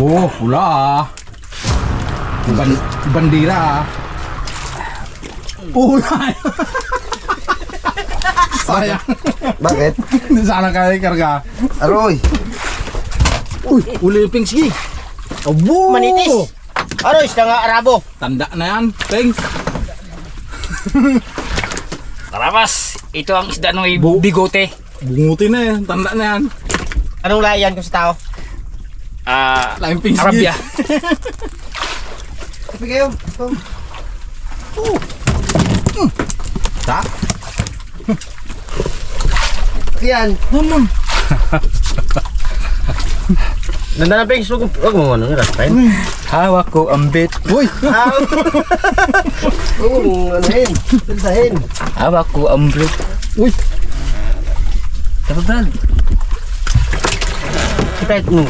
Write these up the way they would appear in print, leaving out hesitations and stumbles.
Oh, pula ah. Bandira ah. Oh, sayang. Bakit? Hindi sana kaya karga. Aroy. Uy, uli ping sige. Abo! Manitis. Aroy, isda nga arabo. Tanda na yan, Peng. Karabas, ito ang isda ng bigote. Bungutin na yan, tanda na yan. Anong layan ko sa tao? Laing ping sige. Arabia. Tapi kayo. Ta? Yan. Naman. Nanda na, Pings. Huwag mo ano nga, Raspain. Hawak ko ang bit. Uy! Oo, anuhin. Pinsahin. Hawak ko ang bit. Uy! Kapag kita itu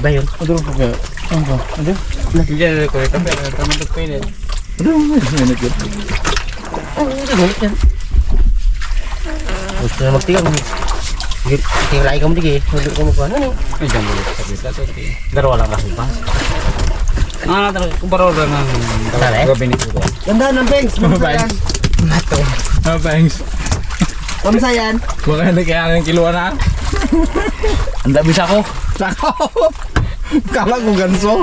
ba yun? Aduh, pakai. Apa? Aduh. Nandiyan ko ito, pero tamad ko yun. Aduh, minit yun. Gusto na magtigang. Tinggal lagi kamu digi. Duduk kamu kuan ano? Ay, jangan dulu. Tapi Daro lang kasi pa. Terus baru dengan gabi ni ko. Ganda ng Pengs. Mamsayan. Nato. Ah, thanks. Mamsayan. Baka hindi kaya ng kiluan na. Anda bisa ko. Sako. Kala ko ganso.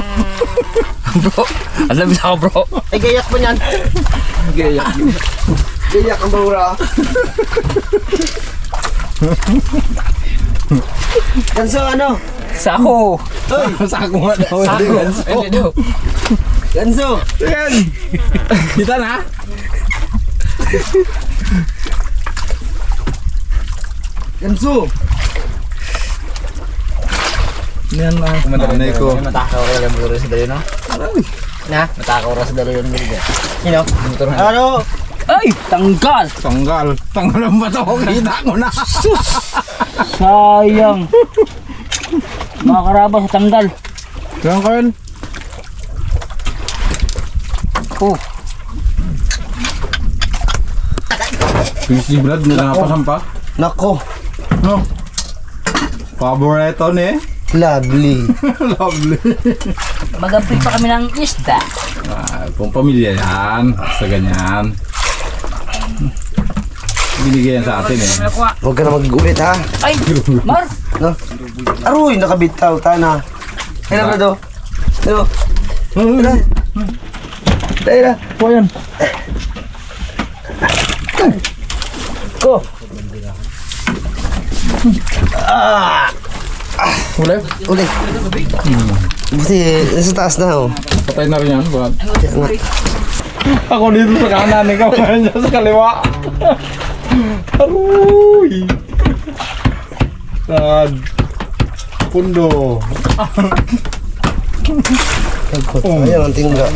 Bro. Anda bisa ko, bro. Ay, gayak mo yan. Gayak. Gayak ang bahura. Ganso ano? Sako. Sako nga daw. Sako. Ganso. Hindi daw. Ganso. Yan. Kita na. Ganso. Yan na. Kumandanay ko. Matakaw ra lang bro sa dayo no. Na, matakaw ra sa dayo ni Miguel. Sino? Ano? Ay, tanggal. Tanggal. Tanggal ang bato. Kita ko na. Sayang. Mga karabas sa tanggal. Yan, Carl. Oh. Si Brad na napasampa. Nako. No. Paborito ni. Lovely. Lovely. Mag-ampli pa kami ng isda. Pong pamilya yan. Sa ganyan. Binigay yan sa atin eh. Huwag ka na mag-ulit ha. Ay, Mar. No? Aroy, nakabitaw. Tana. Kaya na do. Ano? Tara. Tara. Po yan. Ko. Ulit. Uli. Kasi nasa taas na oh. Patay na rin yan. Brad. Kaya nga. Ako dito sa kanan. Ikaw niya sa kaliwa. Aruy. Sad. Pundo. Ayan ang tingga.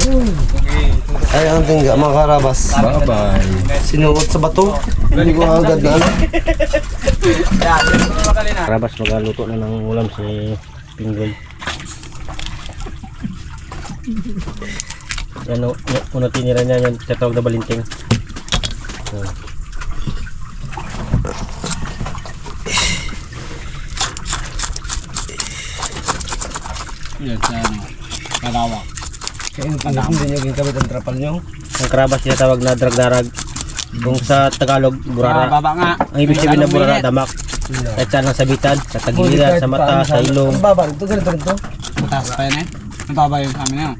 Ayan ang tingga, mga karabas. Bye-bye. Sinuot sa bato. Hindi ko agad na ano. Karabas magaluto na ng ulam si Pinggoy. Yan o, una tinira niya yan, tatawag na balinting. Yan sa kalawak. Kaya hindi nyo ginamit ang trapal nyo. Ang karabas niya tawag na drag-darag. Kung sa Tagalog, burara. Baba nga. Ang ibig sabihin na burara, damak. Kahit saan ang sabitan, sa tagiliran, sa mata, sa ilong. Ang baba, ito ganito rin to. Mataas pa yan eh. Ang baba yung sa amin na yun.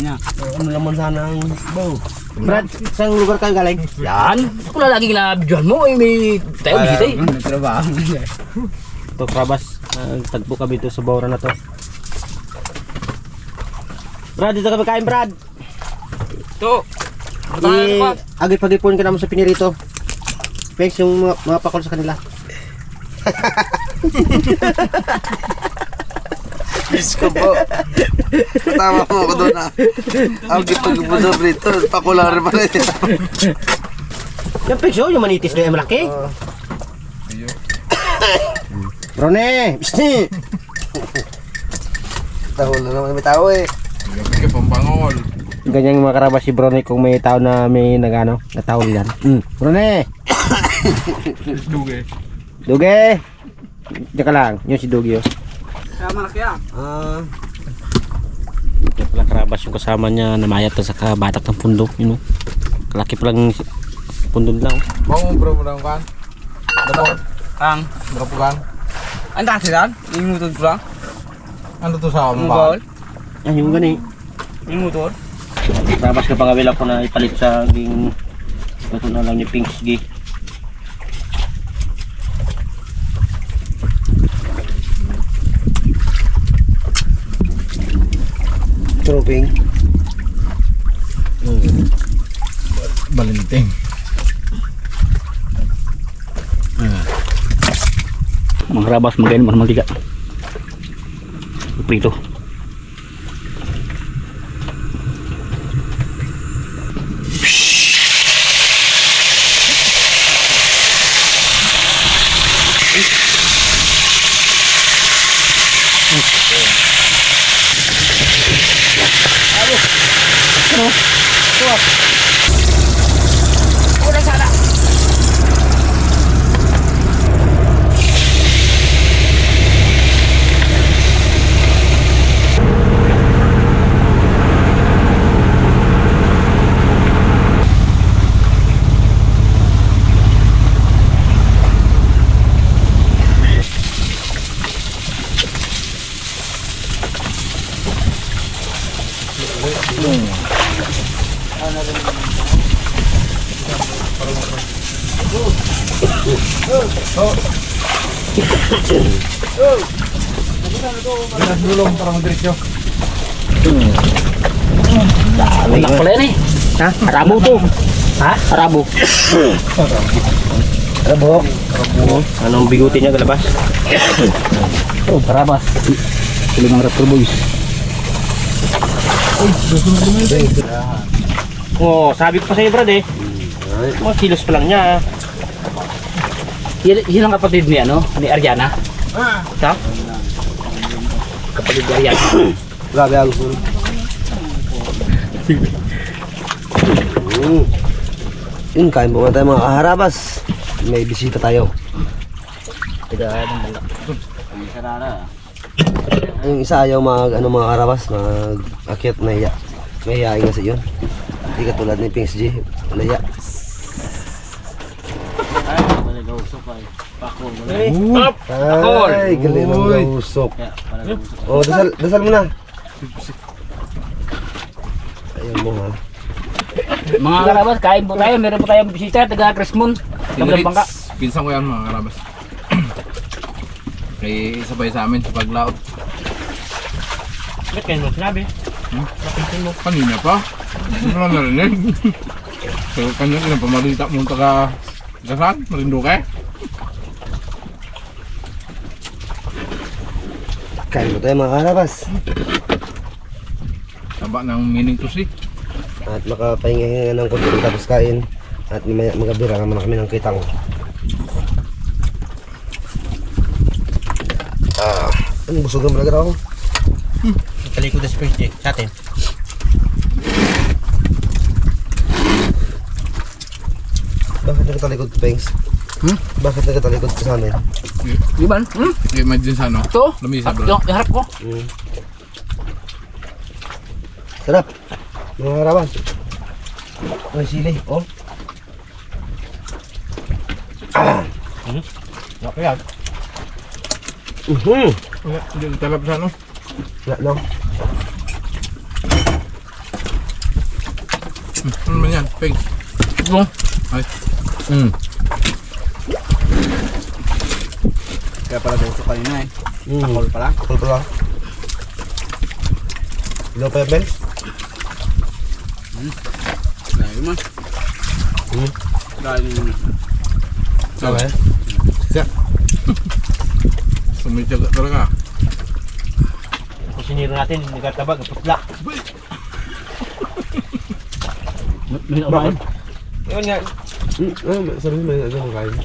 Yan. Ano naman sana ang bow. Brad, saan lugar kayo galing? Yan. Ako na lagi ginabidyohan mo. May tayo dito eh. Trabaho. Ito karabas. Tagpo kami ito sa bawra na to. Brad, dito kami kain, Brad. Ito. Agip-agipon ka naman sa pinirito. Thanks yung mga pakol sa kanila. Miss ko po. Tama mo ako doon ah. Ang gipag-ipo sa brito. Pakular pa rin. Yung pigso, yung manitis na yung malaki. Brone, bisni. Tao na naman may tao eh. Bigyan pampangol. Ganyan yung mga karabas si Brone kung may tao na may nagano, natawag yan. Brone! Duge. Duge! Diyan ka lang, yun si Dugi yun. Kaya malaki ah. Yung palang karabas yung kasama niya, namayat na sa kabatak ng pundo. Yun, oh. Kalaki palang pundo lang. Mau bro mo kan? Dapat Ang, berapa kan? ang dati dan, yung motor ko lang. Ano to sa Yung mga? bawal, Yan yung gani. yung motor. Karabas ka pangawila ko na ipalit sa ging ito na lang ni Pinks G. Troping. Balinting. Mga karabas magayon mga mantika. Prito. Udah sana. Dulong para madiretso. Anak pala yan eh. Ha? Arabo to. Ha? Arabo. Arabo. Anong biguti niya galabas? Oh, karabas. Silingang Raptor Boys. Oh, sabi ko pa sa'yo brad eh. Mga kilos pa lang niya. Yan ang kapatid ni ano? Ni Ariana? Ha? Kapatid ni Ariana. Grabe ang sul. Yun, kain po tayo mga kaharabas. May bisita tayo. Tiga ng balak. Yung isa ayaw mga karabas, mag-akit, nahiya. May hiyain kasi yun. Hindi katulad ni Pinks G, nahiya. Ay, galing ng usok. Oh, dasal mo na. Ayun mo ha. Mga karabas, kain po tayo. Meron po tayong bisita, taga Cresmon. Kabilang bangka. Pinsan ko yan mga karabas. Kaya sabay sa amin sa paglaot. Ba't kayo mo sinabi? Kanina pa. Hindi mo lang narinig. So kanina lang pamalita mo taga Gasan, Marinduque. Kain po tayo mga karabas. Taba ng meaning to see. At makapahinga ng konti tapos kain. At magabira naman kami ng kitang. Ang busog naman agad ako. Talikod na si Pinks G sa atin. Bakit nagkatalikod ka, Pengs? Bakit nagkatalikod ka sa amin? Di ba? Imagine sa ano? Ito? Lamisa bro. Yung harap ko. Sarap. Mga harapan. May sili. Oh. Okay yan. Wala, hindi talap sa ano? Wala lang. Ano naman yan? Peg. Ito. Ay. Kaya pala daw ito kanina eh. Takol pala. Takol pala. Ilaw pa yung Pengs? Dahil mo. Dahil mo. Okay. Siya. Sumityaga talaga. Kusiniro natin, nagkatabag, putla. Bakit? Yun nga. Sabi mo may ano kain.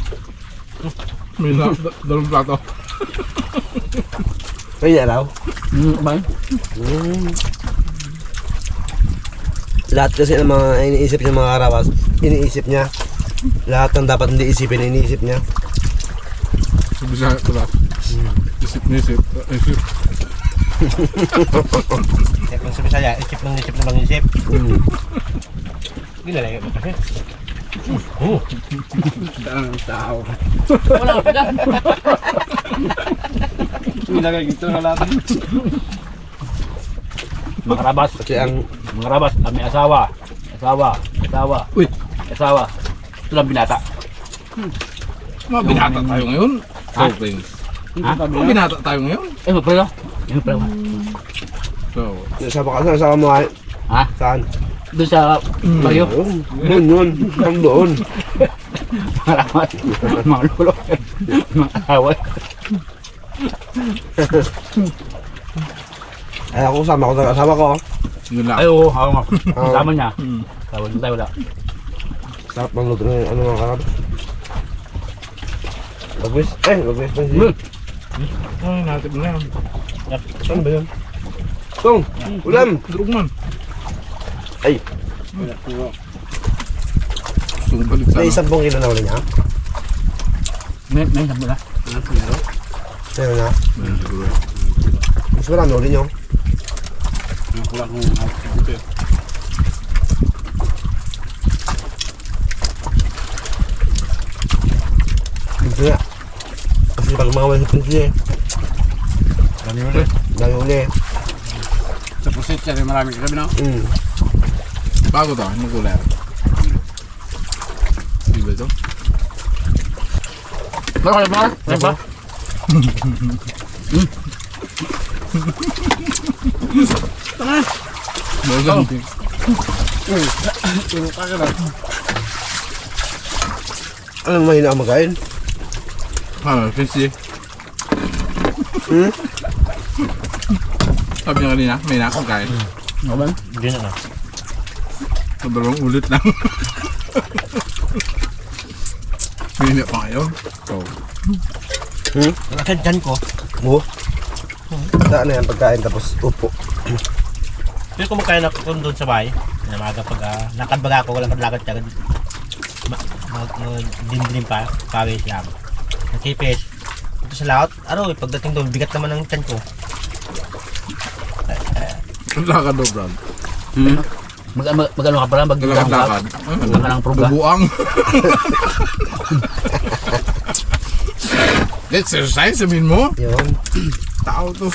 May dalawang plato. May araw. Ba? Lahat kasi ng mga iniisip niya mga karawas, iniisip niya. Lahat ng dapat hindi isipin, iniisip niya. Bisa pala. Isip. Isip ng Bisaya, isip ng isip. Ginalagay mo kasi. Ang tao. Wala ka pa dyan. Nilagay ito na lang. Mga karabas. Kasi ang Mga karabas, kami asawa. Uy, Asawa. Ito lang binata. mga binata tayo ngayon. Ha? So, Prince. Ha? Mga binata tayo ngayon. Magpala. Magpala. So, Nasama ka sa mo ay. Ha? Saan? Doon sa Bayo. Yun. Ang doon. Malaman. Mga lulo. Mga asawa. Ay ako sama ko sa asawa ko. yun lang. Ay, oo. Ako nga. Oo. Kasama niya. Tawag tayo wala. Sarap ng luto na ano mga karab. Lagwis pa siya. Ay, natip na yan. Saan ba yun? Tong, ulam! Durog man. Ay, So, balik may sana. 10 kilo na ulit niya. May sabi na. Sa'yo na. Ayun, siguro. Mas marami ulit niyo. Ang kulang kong dito. Hindi nga. Kasi pag mga wala sa pinsi eh. Dami ulit. Sa pusit siya, maraming kagabi na. Bago to, ano kulay? Di ba ito? Ano ba? Ano ba? Bago Anong mahina ang magkain? Ah, fancy. Sabi niya kanina, may nakakain. Ano ba? Hindi na. Dalawang ulit lang. Minit pa ngayon. So, Nakadyan ko. Oo. Saan na yan pagkain tapos upo. Pero kumakain ako doon sa bahay. Namaga pag nakadbaga ako, walang kadlakad ka. Dindilim pa, pawis lang. Nakipis. Ito sa laot, pagdating doon, bigat naman ang tiyan ko. ang lakad daw, Brad. Mag-ano ka pala? Lakad-lakad. Baka ng pruga. Bubuang. Exercise, sabihin mo. Yun. Tao to.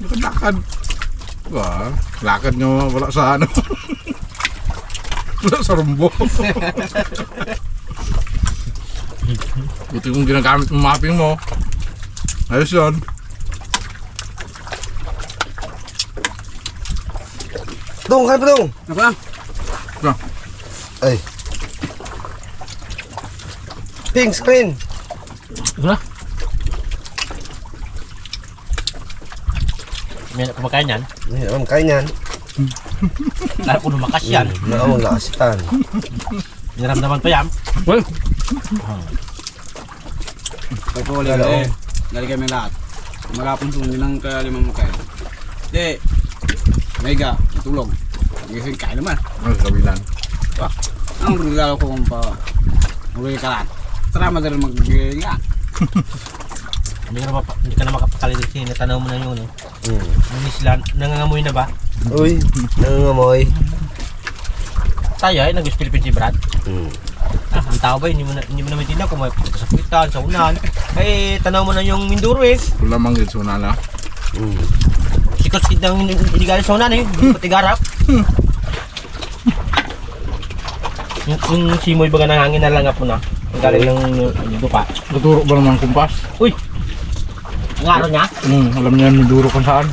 Lakad-lakad. Diba? Lakad nyo wala sa ano. Wala sa rumbo. Buti kung ginagamit mo mapping mo. Ayos yun. Dong, kain pa dong. Ano ba? Ay. Pink screen. Ano? May kumakain yan. Hindi naman kain yan. Lalo ko lumakas yan. Nakawang lakasitan. Niramdaman pa yan. Pag po ulit eh. Lali kami lahat. Magapon sundi ng kalimang kain. Hindi. Mega, tulog. Gising kain naman. Ay, kawilan. Ang regalo ko kung pa. Muli ka lahat. Sarama na rin mag-nga. Hindi ka na makapakali kasi natanaw mo na yun. Nangangamoy na ba? Uy, nangangamoy. Tayo ay nag-Philippine si Brad. Ang tao ba, hindi mo na maintindihan kung may kasakitan, sa unan. Eh, tanaw mo na yung Minduro eh. Wala manggit sa unala. Sikot-sikot ng hindi galing sa unan eh. Hindi pati garap. Yung simoy baga ng hangin na langap mo na. Ang galing ng dupa. Naturo ba naman kumpas? Uy! Ang araw niya? Alam niya may duro kung saan.